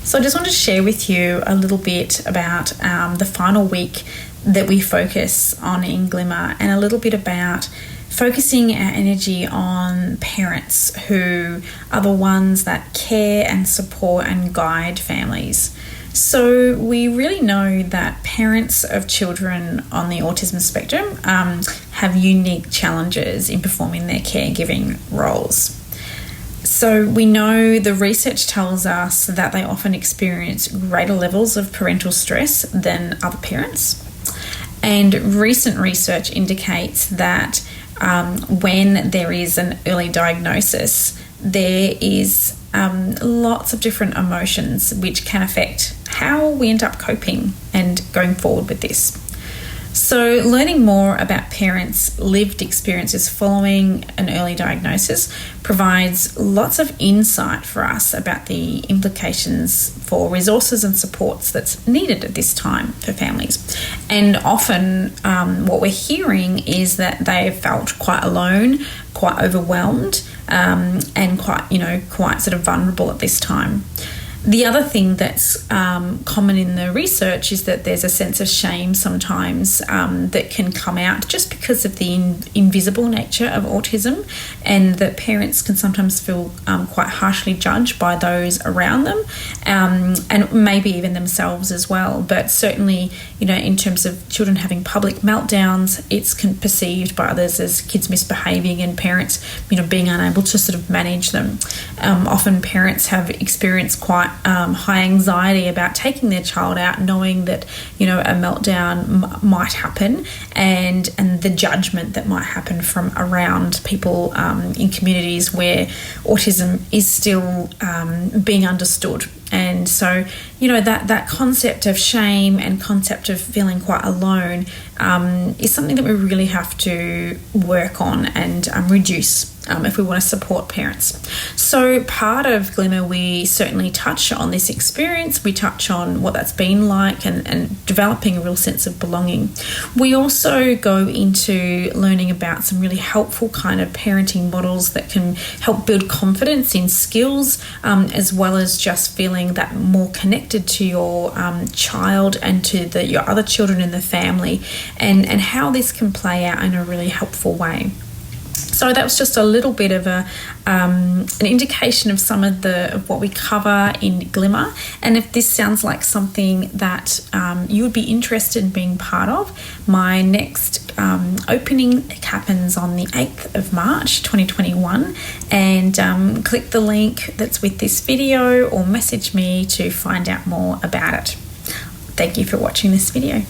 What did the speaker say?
So I just wanted to share with you a little bit about the final week that we focus on in Glimmer, and a little bit about focusing our energy on parents who are the ones that care and support and guide families. So we really know that parents of children on the autism spectrum have unique challenges in performing their caregiving roles. So we know the research tells us that they often experience greater levels of parental stress than other parents. And recent research indicates that when there is an early diagnosis, there is lots of different emotions which can affect how we end up coping and going forward with this. So learning more about parents' lived experiences following an early diagnosis provides lots of insight for us about the implications for resources and supports that's needed at this time for families. And often what we're hearing is that they've felt quite alone, quite overwhelmed, and quite sort of vulnerable at this time. The other thing that's common in the research is that there's a sense of shame sometimes that can come out just because of the invisible nature of autism, and that parents can sometimes feel quite harshly judged by those around them, and maybe even themselves as well. But certainly, in terms of children having public meltdowns, it's perceived by others as kids misbehaving and parents, being unable to sort of manage them. Often parents have experienced quite high anxiety about taking their child out, knowing that a meltdown might happen, and the judgment that might happen from around people in communities where autism is still being understood. And so that concept of shame and concept of feeling quite alone is something that we really have to work on and reduce if we want to support parents. So part of Glimmer, we certainly touch on this experience. We touch on what that's been like and developing a real sense of belonging. We also go into learning about some really helpful kind of parenting models that can help build confidence in skills, as well as just feeling that more connected to your child and to your other children in the family, and how this can play out in a really helpful way. So that was just a little bit of an indication of some of what we cover in Glimmer. And if this sounds like something that you would be interested in being part of, my next opening happens on the 8th of March 2021, and click the link that's with this video or message me to find out more about it. Thank you for watching this video.